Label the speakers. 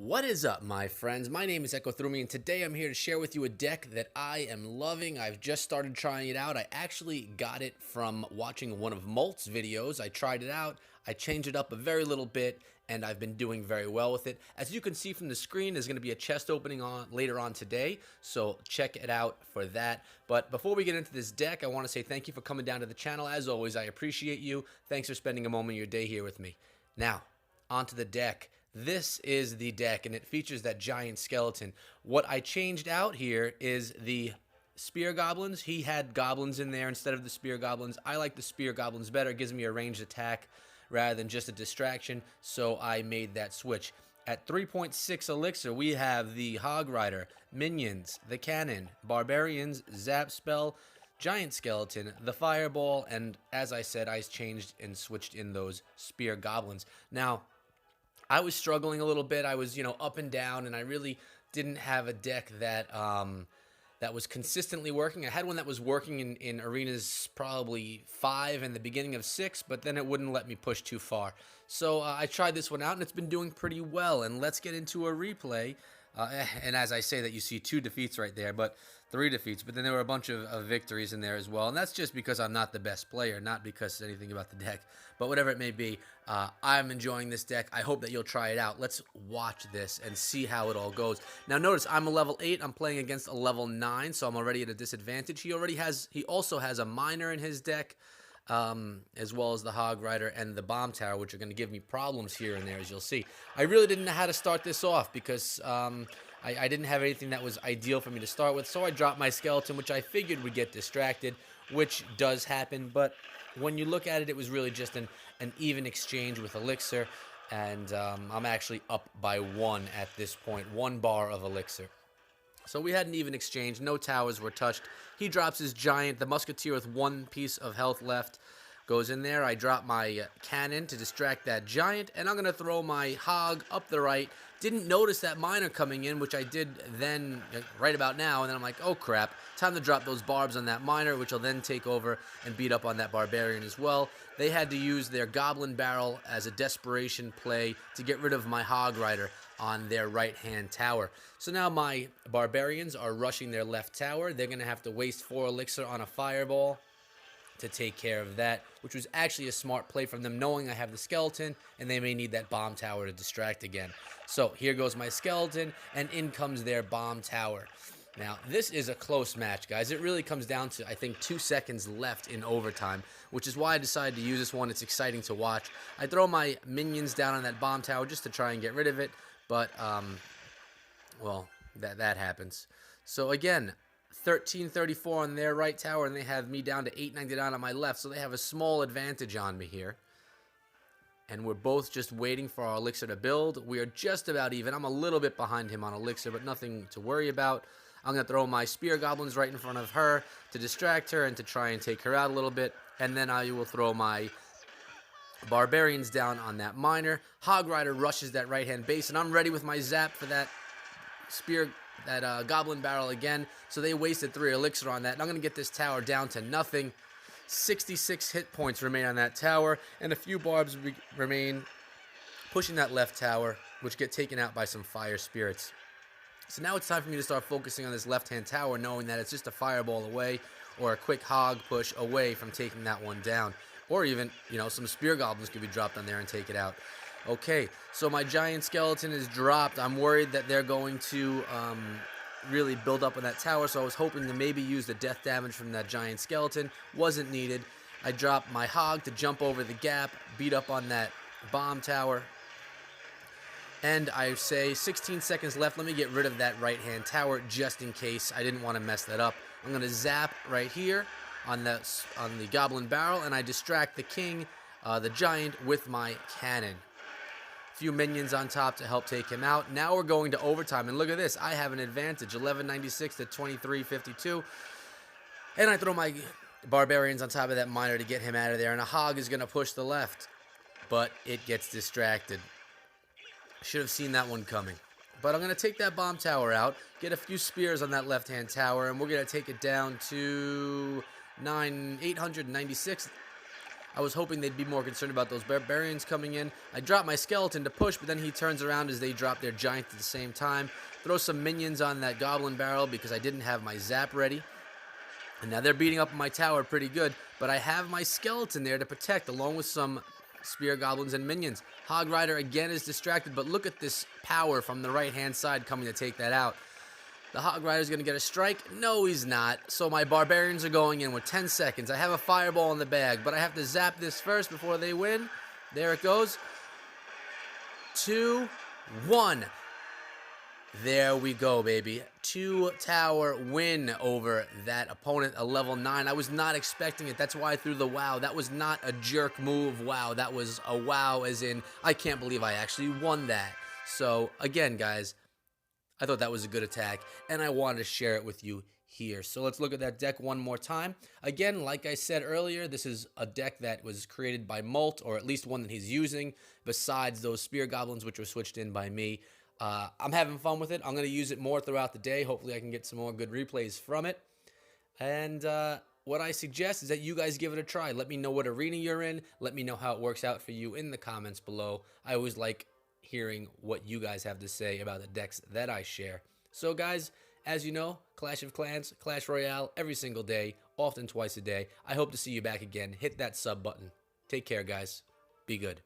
Speaker 1: What is up, my friends? My name is Echo Thrumi, and today I'm here to share with you a deck that I am loving. I've just started trying it out. I actually got it from watching one of Molt's videos. I tried it out, I changed it up a very little bit, and I've been doing very well with it. As you can see from the screen, there's going to be a chest opening on later on today, so check it out for that. But before we get into this deck, I want to say thank you for coming down to the channel. As always, I appreciate you. Thanks for spending a moment of your day here with me. Now, onto the deck. This is the deck, and it features that giant skeleton. What I changed out here is the spear goblins. He had goblins in there instead of the spear goblins. I like the spear goblins better. It gives me a ranged attack rather than just a distraction, so I made that switch. At 3.6 elixir, we have the Hog Rider, minions, the cannon, barbarians, zap spell, giant skeleton, the fireball, and as I said, I changed and switched in those spear goblins. Now, I was struggling a little bit. I was, up and down, and I really didn't have a deck that that was consistently working. I had one that was working in arenas probably 5 and the beginning of 6, but then it wouldn't let me push too far. So I tried this one out, and it's been doing pretty well. And let's get into a replay. And as I say that, you see 2 defeats right there, but 3 defeats. But then there were a bunch of victories in there as well. And that's just because I'm not the best player, not because it's anything about the deck. But whatever it may be, I'm enjoying this deck. I hope that you'll try it out. Let's watch this and see how it all goes. Now notice I'm a level 8. I'm playing against a level 9, so I'm already at a disadvantage. He also has a miner in his deck, as well as the Hog Rider and the Bomb Tower, which are going to give me problems here and there, as you'll see. I really didn't know how to start this off because I didn't have anything that was ideal for me to start with, so I dropped my skeleton, which I figured would get distracted, which does happen, but when you look at it, it was really just an even exchange with elixir, and I'm actually up by 1 at this point, 1 bar of elixir. So we had an even exchange. No towers were touched. He drops his giant. The musketeer with 1 piece of health left goes in there. I drop my cannon to distract that giant, and I'm going to throw my hog up the right. Didn't notice that miner coming in, which I did then right about now, and then I'm like, oh crap, time to drop those barbs on that miner, which will then take over and beat up on that barbarian as well. They had to use their goblin barrel as a desperation play to get rid of my Hog Rider on their right-hand tower. So now my barbarians are rushing their left tower. They're going to have to waste 4 elixir on a fireball to take care of that, which was actually a smart play from them, knowing I have the skeleton, and they may need that bomb tower to distract again. So here goes my skeleton, and in comes their bomb tower. Now, this is a close match, guys. It really comes down to, I think, 2 seconds left in overtime, which is why I decided to use this one. It's exciting to watch. I throw my minions down on that bomb tower just to try and get rid of it, but, well, that happens. So, again, 1334 on their right tower, and they have me down to 899 on my left, so they have a small advantage on me here. And we're both just waiting for our elixir to build. We are just about even. I'm a little bit behind him on elixir, but nothing to worry about. I'm going to throw my spear goblins right in front of her to distract her and to try and take her out a little bit. And then I will throw my barbarians down on that miner. Hog Rider rushes that right-hand base, and I'm ready with my zap for that goblin barrel again. So they wasted 3 elixir on that, and I'm going to get this tower down to nothing. 66 hit points remain on that tower, and a few barbs remain pushing that left tower, which get taken out by some fire spirits. So now it's time for me to start focusing on this left-hand tower, knowing that it's just a fireball away or a quick hog push away from taking that one down. Or even, some spear goblins could be dropped on there and take it out. Okay, so my giant skeleton is dropped. I'm worried that they're going to really build up on that tower, so I was hoping to maybe use the death damage from that giant skeleton. Wasn't needed. I dropped my hog to jump over the gap, beat up on that bomb tower. And I say 16 seconds left. Let me get rid of that right-hand tower just in case. I didn't want to mess that up. I'm going to zap right here on the goblin barrel, and I distract the king, the giant, with my cannon. Few minions on top to help take him out. Now we're going to overtime, and look at this. I have an advantage, 1196 to 2352. And I throw my barbarians on top of that miner to get him out of there, and a hog is going to push the left, but it gets distracted. Should have seen that one coming. But I'm going to take that bomb tower out, get a few spears on that left-hand tower, and we're going to take it down to 896. I was hoping they'd be more concerned about those Barbarians coming in. I dropped my skeleton to push, but then he turns around as they drop their giant at the same time. Throw some minions on that goblin barrel because I didn't have my zap ready. And now they're beating up my tower pretty good, but I have my skeleton there to protect along with some spear goblins and minions. Hog Rider again is distracted, but look at this power from the right-hand side coming to take that out. The Hog Rider's going to get a strike. No, he's not. So my Barbarians are going in with 10 seconds. I have a fireball in the bag, but I have to zap this first before they win. There it goes. 2, 1. There we go, baby. 2-tower win over that opponent, a level 9. I was not expecting it. That's why I threw the wow. That was not a jerk move wow. That was a wow as in, I can't believe I actually won that. So, again, guys, I thought that was a good attack, and I wanted to share it with you here. So let's look at that deck one more time. Again, like I said earlier, this is a deck that was created by Molt, or at least one that he's using, besides those spear goblins, which were switched in by me. I'm having fun with it. I'm going to use it more throughout the day. Hopefully I can get some more good replays from it. And what I suggest is that you guys give it a try. Let me know what arena you're in. Let me know how it works out for you in the comments below. I always like hearing what you guys have to say about the decks that I share. So guys, as you know, Clash of Clans, Clash Royale, every single day, often twice a day. I hope to see you back again. Hit that sub button. Take care, guys. Be good.